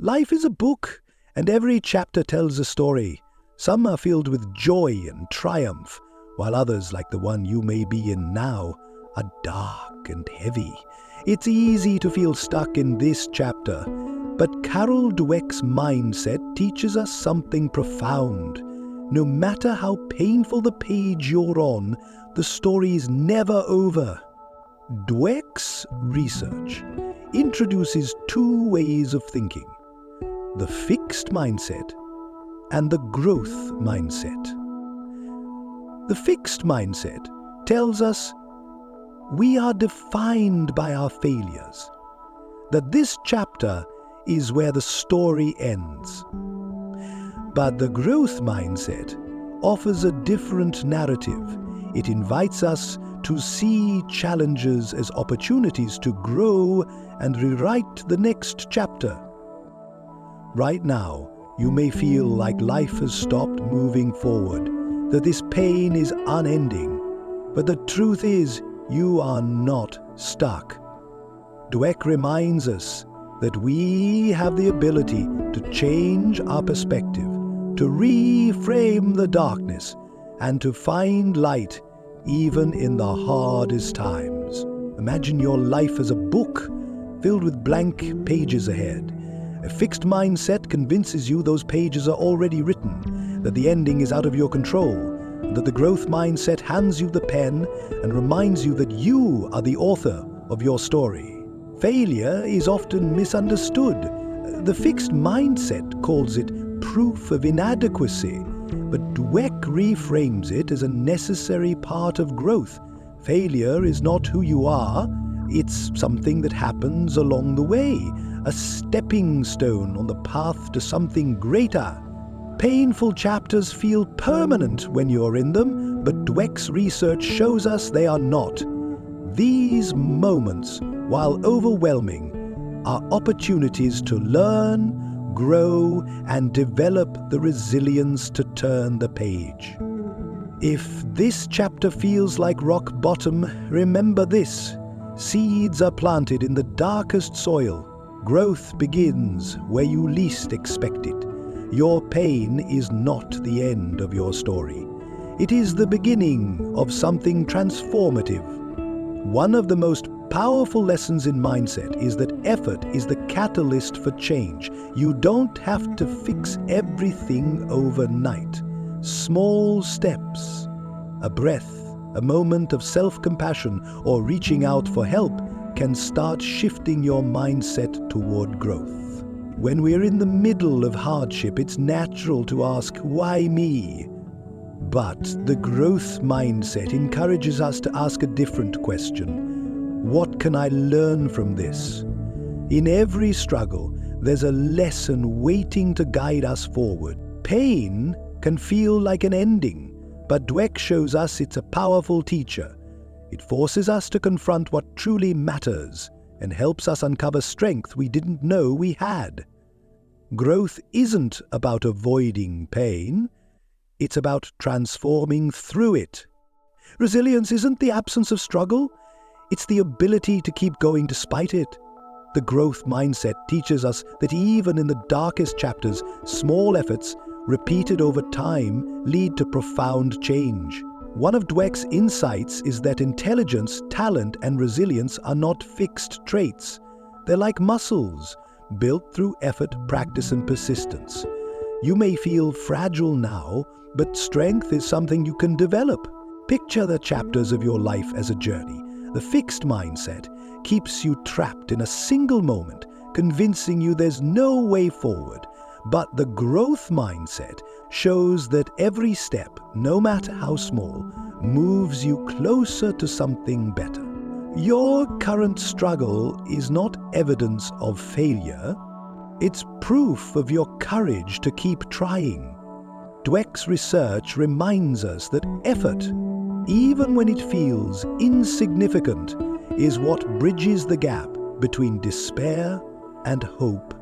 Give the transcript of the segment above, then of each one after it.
Life is a book, and every chapter tells a story. Some are filled with joy and triumph, while others, like the one you may be in now, are dark and heavy. It's easy to feel stuck in this chapter, but Carol Dweck's mindset teaches us something profound. No matter how painful the page you're on, the story is never over. Dweck's research introduces two ways of thinking: the fixed mindset and the growth mindset. The fixed mindset tells us we are defined by our failures, that this chapter is where the story ends. But the growth mindset offers a different narrative. It invites us to see challenges as opportunities to grow and rewrite the next chapter. Right now, you may feel like life has stopped moving forward, that this pain is unending. But the truth is, you are not stuck. Dweck reminds us that we have the ability to change our perspective, to reframe the darkness, and to find light even in the hardest times. Imagine your life as a book filled with blank pages ahead. A fixed mindset convinces you those pages are already written, that the ending is out of your control, and that the growth mindset hands you the pen and reminds you that you are the author of your story. Failure is often misunderstood. The fixed mindset calls it proof of inadequacy, but Dweck reframes it as a necessary part of growth. Failure is not who you are, it's something that happens along the way, a stepping stone on the path to something greater. Painful chapters feel permanent when you're in them, but Dweck's research shows us they are not. These moments, while overwhelming, are opportunities to learn, grow, and develop the resilience to turn the page. If this chapter feels like rock bottom, remember this: seeds are planted in the darkest soil. Growth begins where you least expect it. Your pain is not the end of your story. It is the beginning of something transformative. One of the most powerful lessons in mindset is that effort is the catalyst for change. You don't have to fix everything overnight. Small steps, a breath, a moment of self-compassion, or reaching out for help can start shifting your mindset toward growth. When we're in the middle of hardship, it's natural to ask, why me? But the growth mindset encourages us to ask a different question. What can I learn from this? In every struggle, there's a lesson waiting to guide us forward. Pain can feel like an ending, but Dweck shows us it's a powerful teacher. It forces us to confront what truly matters and helps us uncover strength we didn't know we had. Growth isn't about avoiding pain, it's about transforming through it. Resilience isn't the absence of struggle, it's the ability to keep going despite it. The growth mindset teaches us that even in the darkest chapters, small efforts, repeated over time, lead to profound change. One of Dweck's insights is that intelligence, talent, and resilience are not fixed traits. They're like muscles, built through effort, practice, and persistence. You may feel fragile now, but strength is something you can develop. Picture the chapters of your life as a journey. The fixed mindset keeps you trapped in a single moment, convincing you there's no way forward. But the growth mindset shows that every step, no matter how small, moves you closer to something better. Your current struggle is not evidence of failure, it's proof of your courage to keep trying. Dweck's research reminds us that effort, even when it feels insignificant, is what bridges the gap between despair and hope.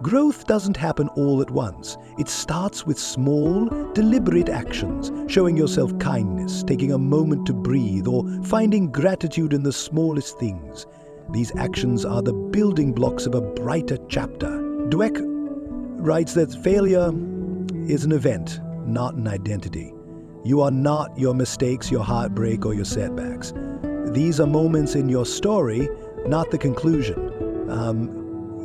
Growth doesn't happen all at once. It starts with small, deliberate actions, showing yourself kindness, taking a moment to breathe, or finding gratitude in the smallest things. These actions are the building blocks of a brighter chapter. Dweck writes that failure is an event, not an identity. You are not your mistakes, your heartbreak, or your setbacks. These are moments in your story, not the conclusion.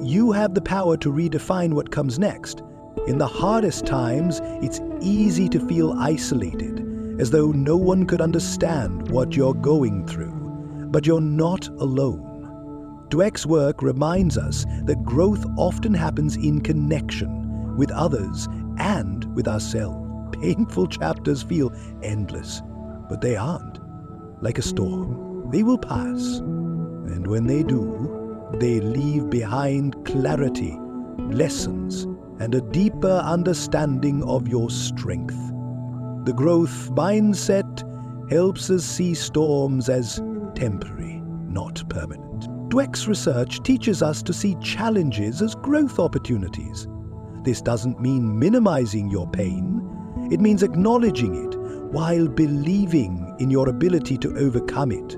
You have the power to redefine what comes next. In the hardest times, it's easy to feel isolated, as though no one could understand what you're going through. But you're not alone. Dweck's work reminds us that growth often happens in connection with others and with ourselves. Painful chapters feel endless, but they aren't. Like a storm, they will pass. And when they do, they leave behind clarity, lessons, and a deeper understanding of your strength. The growth mindset helps us see storms as temporary, not permanent. Dweck's research teaches us to see challenges as growth opportunities. This doesn't mean minimizing your pain. It means acknowledging it while believing in your ability to overcome it.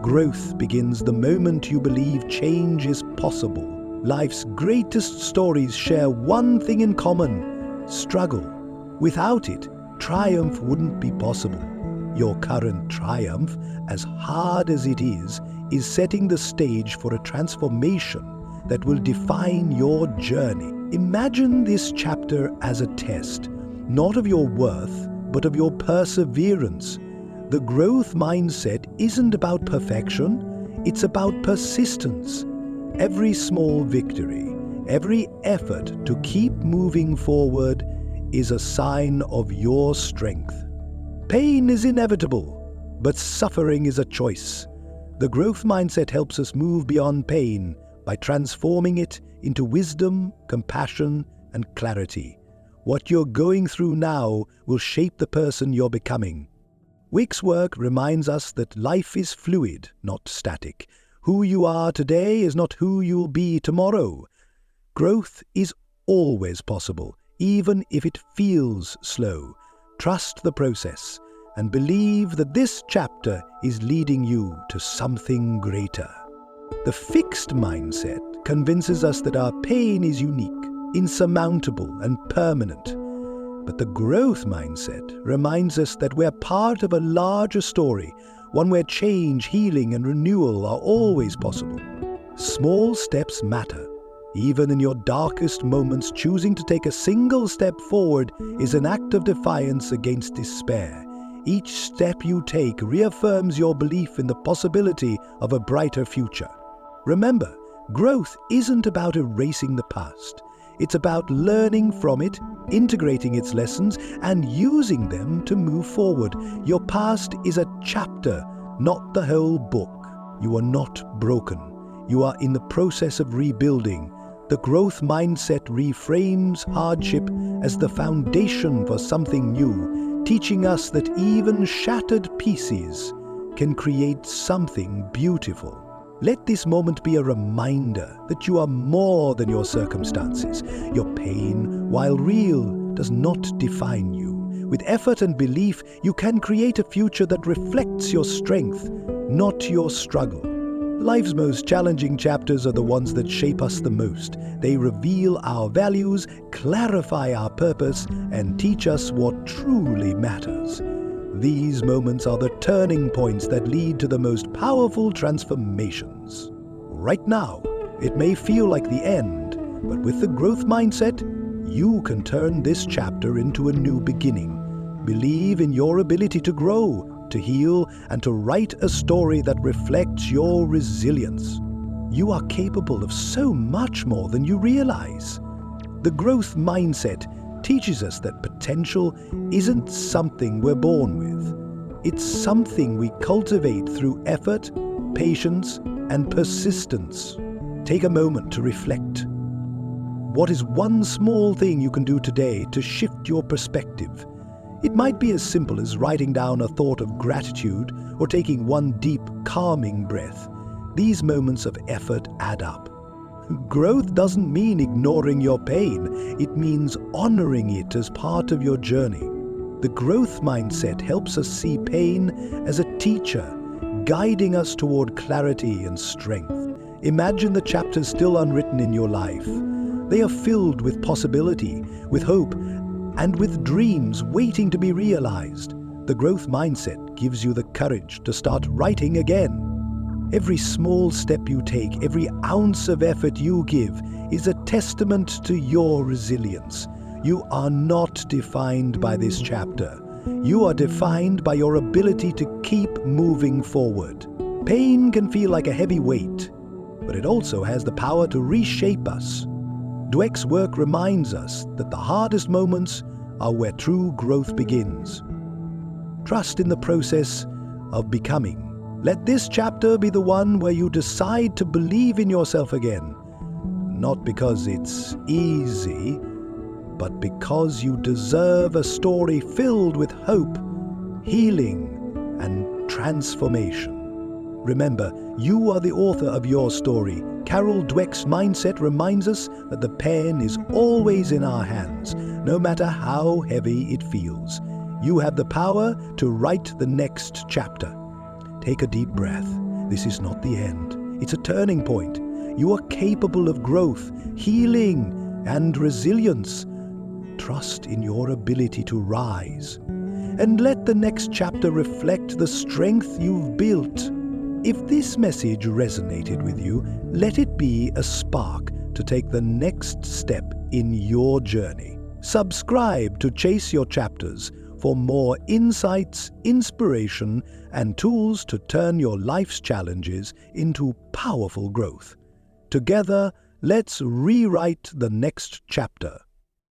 Growth begins the moment you believe change is possible. Life's greatest stories share one thing in common: struggle. Without it, triumph wouldn't be possible. Your current triumph, as hard as it is setting the stage for a transformation that will define your journey. Imagine this chapter as a test, not of your worth, but of your perseverance. The growth mindset isn't about perfection, it's about persistence. Every small victory, every effort to keep moving forward is a sign of your strength. Pain is inevitable, but suffering is a choice. The growth mindset helps us move beyond pain by transforming it into wisdom, compassion, and clarity. What you're going through now will shape the person you're becoming. Dweck's work reminds us that life is fluid, not static. Who you are today is not who you'll be tomorrow. Growth is always possible, even if it feels slow. Trust the process and believe that this chapter is leading you to something greater. The fixed mindset convinces us that our pain is unique, insurmountable, and permanent. But the growth mindset reminds us that we're part of a larger story, one where change, healing, and renewal are always possible. Small steps matter. Even in your darkest moments, choosing to take a single step forward is an act of defiance against despair. Each step you take reaffirms your belief in the possibility of a brighter future. Remember, growth isn't about erasing the past. It's about learning from it, integrating its lessons, and using them to move forward. Your past is a chapter, not the whole book. You are not broken. You are in the process of rebuilding. The growth mindset reframes hardship as the foundation for something new, teaching us that even shattered pieces can create something beautiful. Let this moment be a reminder that you are more than your circumstances. Your pain, while real, does not define you. With effort and belief, you can create a future that reflects your strength, not your struggle. Life's most challenging chapters are the ones that shape us the most. They reveal our values, clarify our purpose, and teach us what truly matters. These moments are the turning points that lead to the most powerful transformations. Right now, it may feel like the end, but with the growth mindset, you can turn this chapter into a new beginning. Believe in your ability to grow, to heal, and to write a story that reflects your resilience. You are capable of so much more than you realize. The growth mindset teaches us that potential isn't something we're born with. It's something we cultivate through effort, patience, and persistence. Take a moment to reflect. What is one small thing you can do today to shift your perspective? It might be as simple as writing down a thought of gratitude or taking one deep, calming breath. These moments of effort add up. Growth doesn't mean ignoring your pain. It means honoring it as part of your journey. The growth mindset helps us see pain as a teacher, guiding us toward clarity and strength. Imagine the chapters still unwritten in your life. They are filled with possibility, with hope, and with dreams waiting to be realized. The growth mindset gives you the courage to start writing again. Every small step you take, every ounce of effort you give, is a testament to your resilience. You are not defined by this chapter. You are defined by your ability to keep moving forward. Pain can feel like a heavy weight, but it also has the power to reshape us. Dweck's work reminds us that the hardest moments are where true growth begins. Trust in the process of becoming. Let this chapter be the one where you decide to believe in yourself again, not because it's easy, but because you deserve a story filled with hope, healing, and transformation. Remember, you are the author of your story. Carol Dweck's mindset reminds us that the pen is always in our hands, no matter how heavy it feels. You have the power to write the next chapter. Take a deep breath. This is not the end. It's a turning point. You are capable of growth, healing, and resilience. Trust in your ability to rise. And let the next chapter reflect the strength you've built. If this message resonated with you, let it be a spark to take the next step in your journey. Subscribe to Chase Your Chapters for more insights, inspiration, and tools to turn your life's challenges into powerful growth. Together, let's rewrite the next chapter.